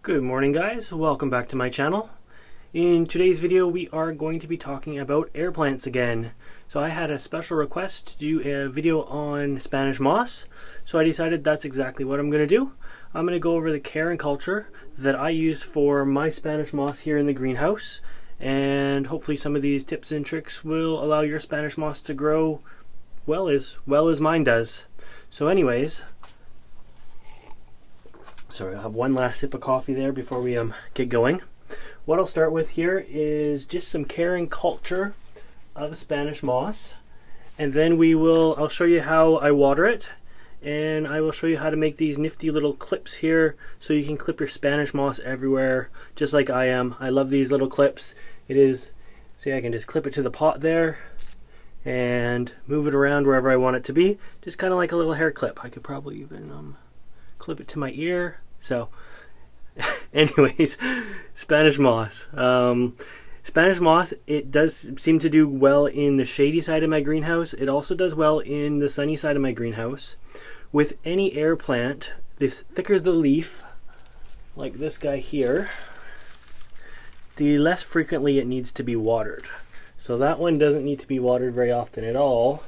Good morning, guys. Welcome back to my channel. In today's video we are going to be talking about air plants again. So I had a special request to do a video on Spanish moss, so I decided that's exactly what I'm going to do. I'm going to go over the care and culture that I use for my Spanish moss here in the greenhouse, and hopefully some of these tips and tricks will allow your Spanish moss to grow well as mine does. So anyways, sorry, I'll have one last sip of coffee there before we get going. What I'll start with here is just some care and culture of Spanish moss, and then I'll show you how I water it, and I will show you how to make these nifty little clips here so you can clip your Spanish moss everywhere just like I am. I love these little clips. See, I can just clip it to the pot there and move it around wherever I want it to be, just kind of like a little hair clip. I could probably even clip it to my ear. So anyways, Spanish moss. Spanish moss, it does seem to do well in the shady side of my greenhouse. It also does well in the sunny side of my greenhouse. With any air plant, the thicker the leaf, like this guy here, the less frequently it needs to be watered. So that one doesn't need to be watered very often at all.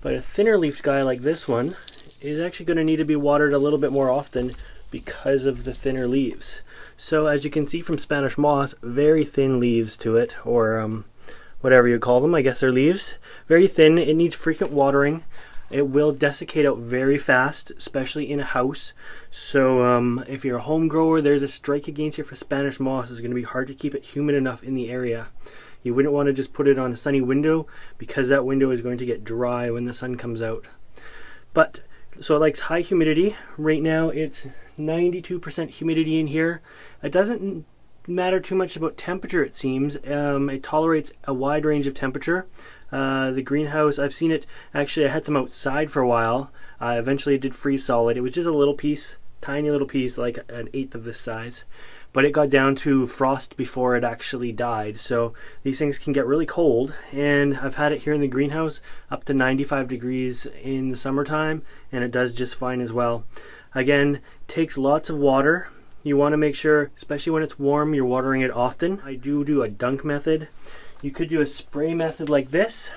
But a thinner leafed guy like this one is actually going to need to be watered a little bit more often because of the thinner leaves. So as you can see from Spanish moss, very thin leaves to it, or whatever you call them, I guess they're leaves. Very thin, it needs frequent watering. It will desiccate out very fast, especially in a house. So if you're a home grower, there's a strike against you for Spanish moss. It's going to be hard to keep it humid enough in the area. You wouldn't want to just put it on a sunny window, because that window is going to get dry when the sun comes out. So it likes high humidity. Right now it's 92% humidity in here. It doesn't matter too much about temperature, it seems. It tolerates a wide range of temperature. The greenhouse, I've seen it, actually I had some outside for a while. Eventually it did freeze solid. It was just a little piece, tiny little piece, like an eighth of this size. But it got down to frost before it actually died. So these things can get really cold, and I've had it here in the greenhouse up to 95 degrees in the summertime, and it does just fine as well. Again, takes lots of water. You want to make sure, especially when it's warm, you're watering it often. I do a dunk method. You could do a spray method like this,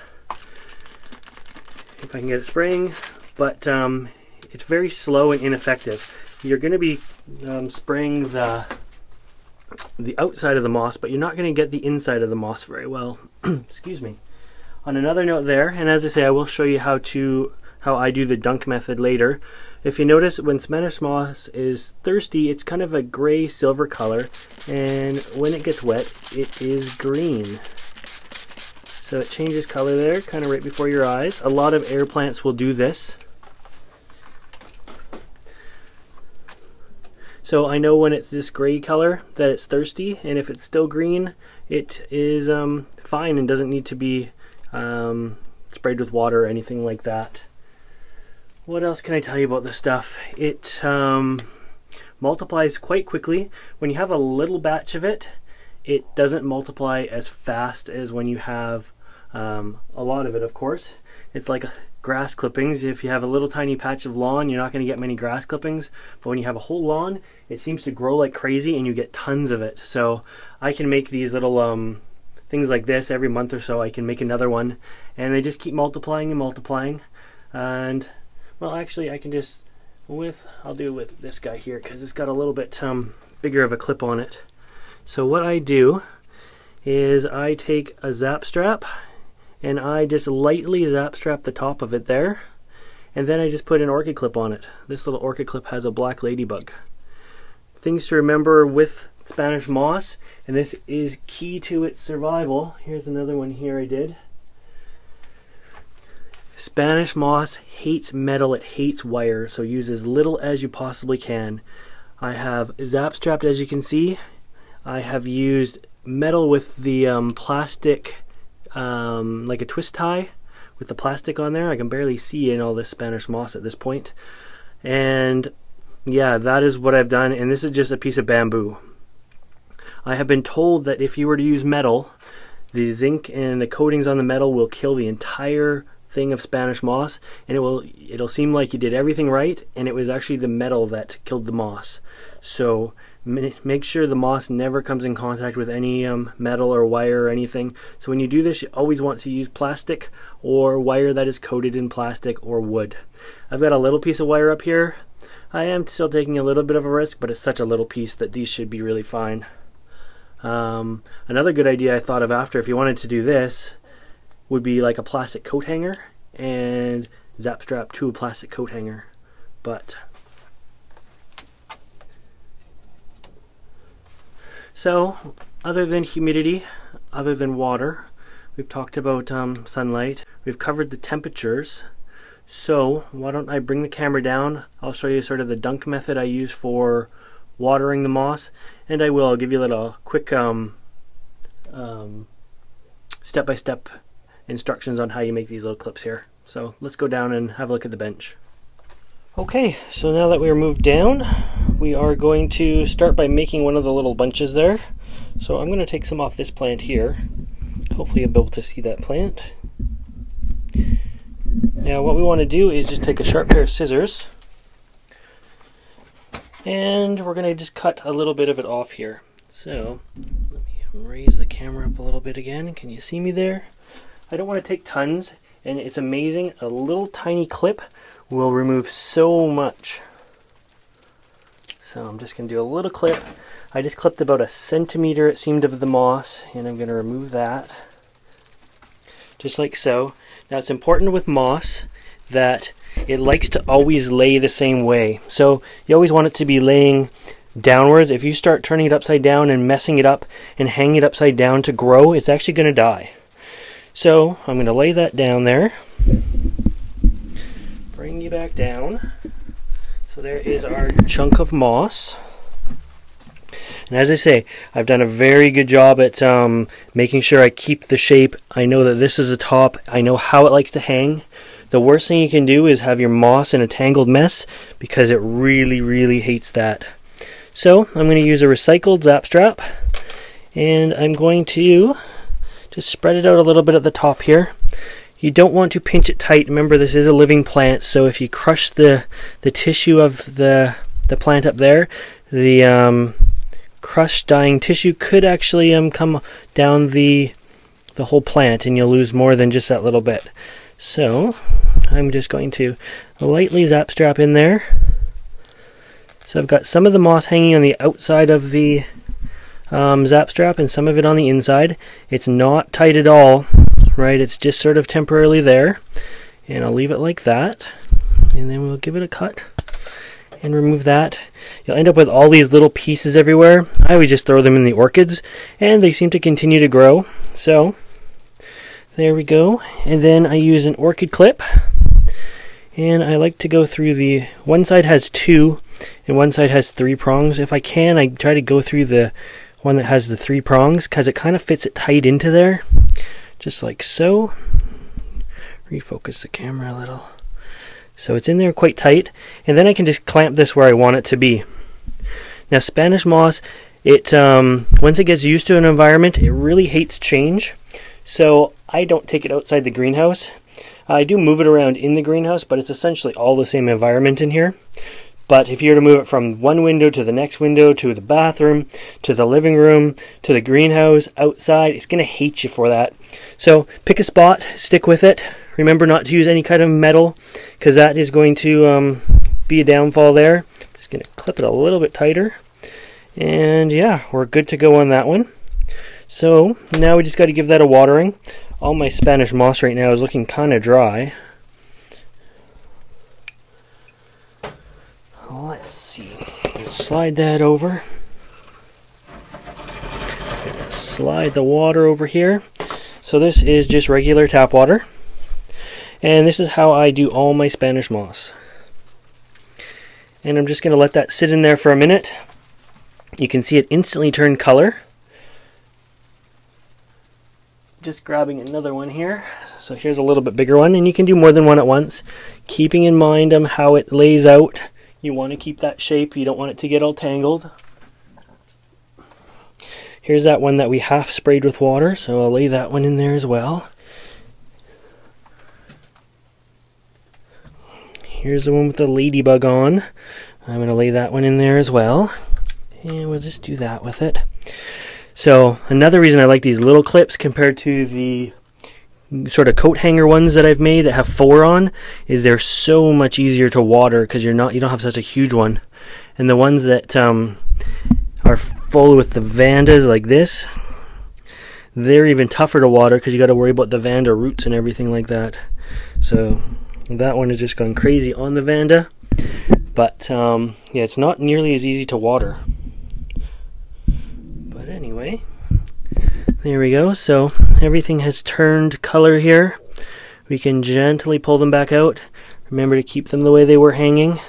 if I can get it spraying, but it's very slow and ineffective. You're going to be spraying the outside of the moss, but you're not going to get the inside of the moss very well. Excuse me. On another note there, and as I say, I will show you how I do the dunk method later. If you notice, when Spanish moss is thirsty, it's kind of a gray silver color, and when it gets wet, it is green. So it changes color there, kind of right before your eyes. A lot of air plants will do this. So I know when it's this gray color that it's thirsty, and if it's still green, it is fine and doesn't need to be sprayed with water or anything like that. What else can I tell you about this stuff? It multiplies quite quickly. When you have a little batch of it, it doesn't multiply as fast as when you have a lot of it, of course. It's like grass clippings. If you have a little tiny patch of lawn, you're not going to get many grass clippings, but when you have a whole lawn, it seems to grow like crazy and you get tons of it. So I can make these little things like this every month or so. I can make another one, and they just keep multiplying and multiplying. And well, actually I can just I'll do it with this guy here, because it's got a little bit bigger of a clip on it. So what I do is I take a zap strap and I just lightly zap strap the top of it there, and then I just put an orchid clip on it. This little orchid clip has a black ladybug. Things to remember with Spanish moss, and this is key to its survival. Here's another one here I did. Spanish moss hates metal, it hates wire, so use as little as you possibly can. I have zap strapped, as you can see. I have used metal with the plastic, like a twist tie with the plastic on there. I can barely see in all this Spanish moss at this point. And yeah, that is what I've done, and this is just a piece of bamboo. I have been told that if you were to use metal, the zinc and the coatings on the metal will kill the entire thing of Spanish moss, and it'll seem like you did everything right, and it was actually the metal that killed the moss. So make sure the moss never comes in contact with any metal or wire or anything. So when you do this, you always want to use plastic or wire that is coated in plastic or wood. I've got a little piece of wire up here. I am still taking a little bit of a risk, but it's such a little piece that these should be really fine. Another good idea I thought of after, if you wanted to do this, would be like a plastic coat hanger and zap strap to a plastic coat hanger. But so, other than humidity, other than water, we've talked about sunlight, we've covered the temperatures. So why don't I bring the camera down, I'll show you sort of the dunk method I use for watering the moss, and I'll give you a little quick step-by-step instructions on how you make these little clips here. So let's go down and have a look at the bench. Okay, so now that we're moved down, we are going to start by making one of the little bunches there. So I'm going to take some off this plant here. Hopefully you'll be able to see that plant. Now what we want to do is just take a sharp pair of scissors, and we're going to just cut a little bit of it off here. So let me raise the camera up a little bit again. Can you see me there? I don't want to take tons, and it's amazing. A little tiny clip will remove so much. So I'm just going to do a little clip. I just clipped about 1 centimeter, it seemed, of the moss, and I'm going to remove that. Just like so. Now it's important with moss that it likes to always lay the same way. So you always want it to be laying downwards. If you start turning it upside down and messing it up and hanging it upside down to grow, it's actually going to die. So I'm going to lay that down there. Bring you back down. So there is our chunk of moss. And as I say, I've done a very good job at making sure I keep the shape. I know that this is a top. I know how it likes to hang. The worst thing you can do is have your moss in a tangled mess, because it really, really hates that. So I'm going to use a recycled zap strap, and I'm going to just spread it out a little bit at the top here. You don't want to pinch it tight. Remember, this is a living plant, so if you crush the tissue of the plant up there, the crushed dying tissue could actually come down the whole plant, and you'll lose more than just that little bit. So I'm just going to lightly zap strap in there. So I've got some of the moss hanging on the outside of the zap strap and some of it on the inside. It's not tight at all, right? It's just sort of temporarily there, and I'll leave it like that, and then we'll give it a cut and remove that. You'll end up with all these little pieces everywhere. I always just throw them in the orchids, and they seem to continue to grow. So there we go. And then I use an orchid clip, and I like to go through one side has 2 and one side has 3 prongs. If I can, I try to go through the one that has the 3 prongs, because it kind of fits it tight into there, just like so. Refocus the camera a little. So it's in there quite tight, and then I can just clamp this where I want it to be. Now Spanish moss, once it gets used to an environment, it really hates change. So I don't take it outside the greenhouse. I do move it around in the greenhouse, but it's essentially all the same environment in here. But if you were to move it from one window to the next window, to the bathroom, to the living room, to the greenhouse, outside, it's going to hate you for that. So pick a spot, stick with it. Remember not to use any kind of metal, because that is going to be a downfall there. Just going to clip it a little bit tighter. And yeah, we're good to go on that one. So now we just got to give that a watering. All my Spanish moss right now is looking kind of dry. Let's see. Slide that over. Slide the water over here. So this is just regular tap water. And this is how I do all my Spanish moss. And I'm just going to let that sit in there for a minute. You can see it instantly turn color. Just grabbing another one here. So here's a little bit bigger one, and you can do more than one at once. Keeping in mind how it lays out. You want to keep that shape. You don't want it to get all tangled. Here's that one that we half sprayed with water, so I'll lay that one in there as well. here's the one with the ladybug on. I'm going to lay that one in there as well. And we'll just do that with it. So another reason I like these little clips compared to the sort of coat hanger ones that I've made that have 4 on is they're so much easier to water because you don't have such a huge one. And the ones that are full with the vandas like this, they're even tougher to water because you got to worry about the vanda roots and everything like that. So that one has just gone crazy on the vanda, but yeah, it's not nearly as easy to water. But anyway, there we go. So everything has turned color here. We can gently pull them back out. Remember to keep them the way they were hanging.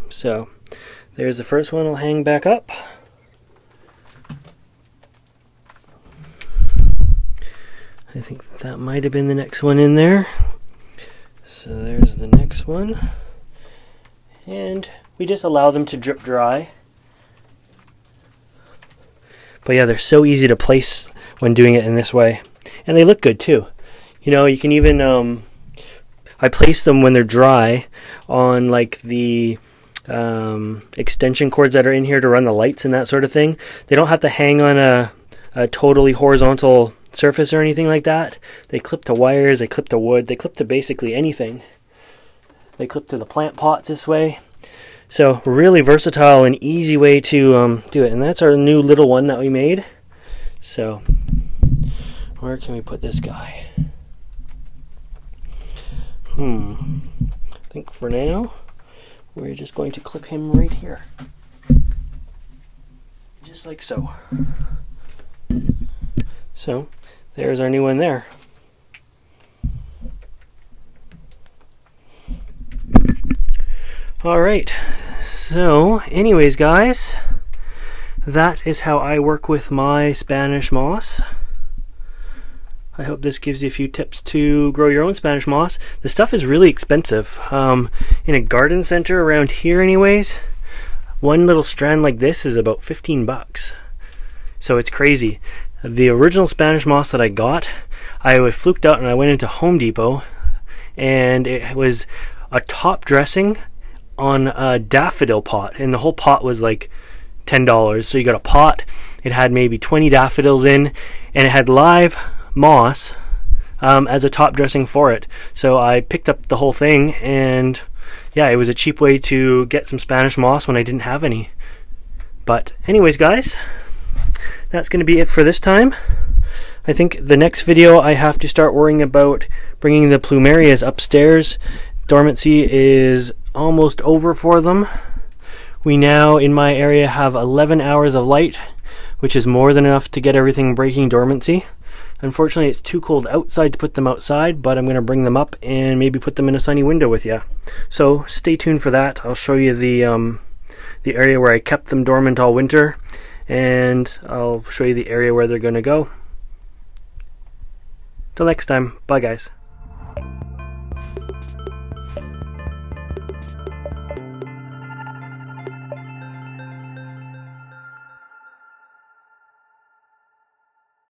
So there's the first one. I'll hang back up. I think that might have been the next one in there. So there's the next one. And we just allow them to drip dry. But yeah, they're so easy to place when doing it in this way. And they look good too. You know, you can even, I place them when they're dry on like the extension cords that are in here to run the lights and that sort of thing. They don't have to hang on a totally horizontal surface or anything like that. They clip to wires, they clip to wood, they clip to basically anything. They clip to the plant pots this way. So really versatile and easy way to do it. And that's our new little one that we made. So where can we put this guy? I think for now we're just going to clip him right here. Just like so. So there's our new one there. Alright, so anyways guys, that is how I work with my Spanish moss. I hope this gives you a few tips to grow your own Spanish moss. The stuff is really expensive. In a garden center around here anyways, one little strand like this is about 15 bucks. So it's crazy. The original Spanish moss that I got, I fluked out and I went into Home Depot, and it was a top dressing on a daffodil pot, and the whole pot was like $10. So you got a pot, it had maybe 20 daffodils in, and it had live moss as a top dressing for it. So I picked up the whole thing, and yeah, it was a cheap way to get some Spanish moss when I didn't have any. But anyways guys, that's going to be it for this time. I think the next video I have to start worrying about bringing the plumerias upstairs. Dormancy is almost over for them. We now in my area have 11 hours of light, which is more than enough to get everything breaking dormancy. Unfortunately, it's too cold outside to put them outside, but I'm going to bring them up and maybe put them in a sunny window with you. So stay tuned for that. I'll show you the area where I kept them dormant all winter, and I'll show you the area where they're going to go. Till next time, bye guys.